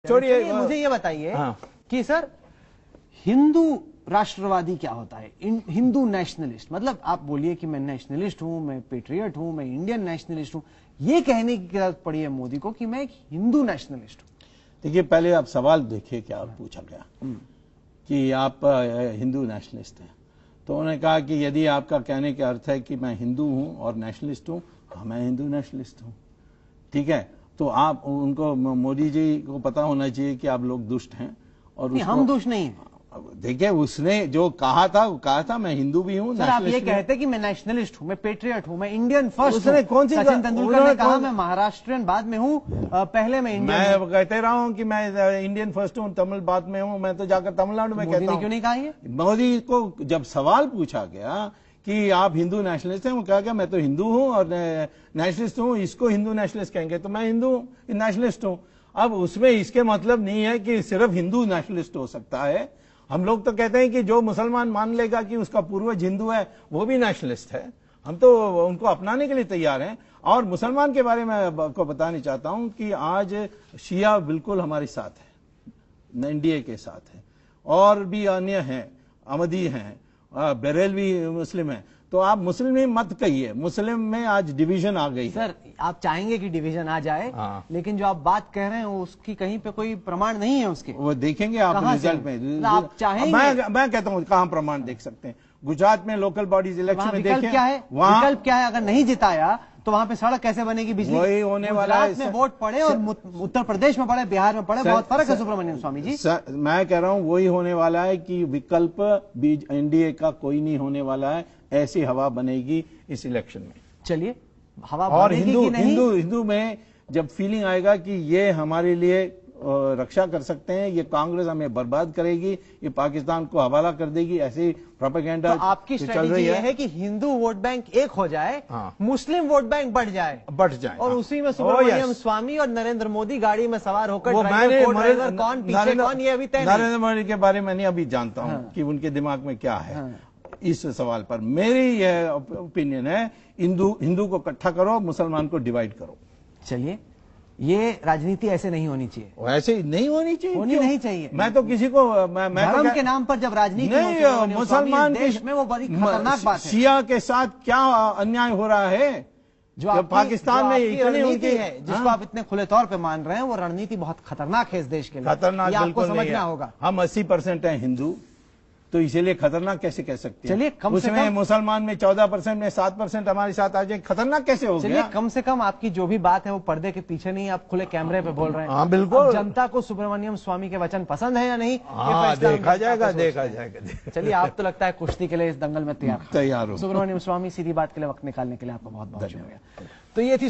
छोड़िए, मुझे ये बताइए कि सर हिंदू राष्ट्रवादी क्या होता है? हिंदू नेशनलिस्ट मतलब आप बोलिए कि मैं नेशनलिस्ट हूं, मैं पेट्रियट हूं, मैं इंडियन नेशनलिस्ट हूं, ये कहने की जरूरत पड़ी है मोदी को कि मैं एक हिंदू नेशनलिस्ट हूं। देखिए, पहले आप सवाल देखिए क्या पूछा गया कि आप हिंदू नेशनलिस्ट हैं, तो उन्होंने कहा कि यदि आपका कहने का अर्थ है कि मैं हिंदू हूं और नेशनलिस्ट हूं, हाँ मैं हिंदू नेशनलिस्ट हूं, ठीक है। तो आप उनको, मोदी जी को पता होना चाहिए कि आप लोग दुष्ट हैं और हम दुष्ट नहीं हैं। देखिए, उसने जो कहा था वो कहा था मैं हिंदू भी हूं। सर आप ये कहते कि मैं नेशनलिस्ट हूं, मैं पेट्रियट हूं, मैं इंडियन फर्स्ट। उसने कौन सी, सचिन तेंदुलकर ने कहा मैं महाराष्ट्रियन बाद में हूं, पहले मैं इंडियन। मैं कहते रहा हूं कि मैं इंडियन फर्स्ट हूं, तमिल बाद में हूं। मैं तो जाकर तमिलनाडु में कहता हूं। क्यों नहीं कहा ये? मोदी को जब सवाल पूछा गया कि आप हिंदू नेशनलिस्ट हैं, वो कहा गया मैं तो हिंदू हूं और नेशनलिस्ट हूं, इसको हिंदू नेशनलिस्ट कहेंगे तो मैं हिंदू नेशनलिस्ट हूं। अब उसमें इसके मतलब नहीं है कि सिर्फ हिंदू नेशनलिस्ट हो सकता है। हम लोग तो कहते हैं कि जो मुसलमान मान लेगा कि उसका पूर्वज हिंदू है वो भी नेशनलिस्ट है। हम तो उनको अपनाने के लिए तैयार हैं। और मुसलमान के बारे में आपको बताना चाहता हूं कि आज शिया बिल्कुल हमारे साथ है, एनडीए के साथ है, और भी अन्य हैं, अहमदी हैं, बरेलवी मुस्लिम है। तो आप मुस्लिम में मत कहिए, मुस्लिम में आज डिवीजन आ गई। सर आप चाहेंगे कि डिवीजन आ जाए, लेकिन जो आप बात कह रहे हैं उसकी कहीं पे कोई प्रमाण नहीं है उसके। वो देखेंगे आप रिजल्ट में। आप चाहेंगे? मैं कहता हूँ कहाँ प्रमाण देख सकते हैं। गुजरात में लोकल बॉडीज इलेक्शन में देखें, क्या है विकल्प क्या है? अगर नहीं जिताया तो वहां पे सड़क कैसे बनेगी, बिजली? वही होने वाला है। में वोट पड़े और उत्तर प्रदेश में पड़े, बिहार में पड़े, बहुत फर्क है सुब्रमण्यम स्वामी जी। मैं कह रहा हूं वही होने वाला है कि विकल्प एनडीए का कोई नहीं होने वाला है। ऐसी हवा बनेगी इस इलेक्शन में। चलिए, हवा और हिंदू हिंदू में जब फीलिंग आएगा कि ये हमारे लिए रक्षा कर सकते हैं, ये कांग्रेस हमें बर्बाद करेगी, ये पाकिस्तान को हवाला कर देगी, ऐसी प्रोपेगेंडा तो आपकी स्ट्रेटेजी ये है कि हिंदू वोट बैंक एक हो जाए, मुस्लिम वोट बैंक बढ़ जाए और उसी में सुब्रमण्यम स्वामी और नरेंद्र मोदी गाड़ी में सवार होकर कौन पीछे कौन, ये अभी तय नहीं। नरेंद्र मोदी के बारे में नहीं अभी जानता हूं कि उनके दिमाग में क्या है। इस सवाल पर मेरी यह ओपिनियन है, हिंदू को इकट्ठा करो, मुसलमान को डिवाइड करो। चलिए, ये राजनीति ऐसे नहीं होनी चाहिए। ऐसे नहीं होनी चाहिए, होनी नहीं चाहिए। मैं तो किसी को धर्म के नाम पर जब राजनीति नहीं, मुसलमान देश में वो बड़ी खतरनाक बात है। शिया के साथ क्या अन्याय हो रहा है जो पाकिस्तान में इतनी रणनीति है, जिसको आप इतने खुले तौर पे मान रहे हैं, वो रणनीति बहुत खतरनाक है इस देश के लिए। खतरनाक आपको समझना होगा। हम 80% हैं हिंदू, तो इसीलिए खतरनाक कैसे कह सकते हैं? चलिए, उसमें मुसलमान में 14% में 7% हमारे साथ आ जाए, खतरनाक कैसे हो गया? चलिए, कम से कम आपकी जो भी बात है वो पर्दे के पीछे नहीं, आप खुले कैमरे पे बोल रहे हैं। हाँ बिल्कुल। जनता को सुब्रमण्यम स्वामी के वचन पसंद है या नहीं, देखा जाएगा। चलिए, आप तो लगता है कुश्ती के लिए इस दंगल में तैयार हो। सुब्रमण्यम स्वामी, सीधी बात के लिए वक्त निकालने के लिए आपका बहुत बहुत शुक्रिया। तो ये थी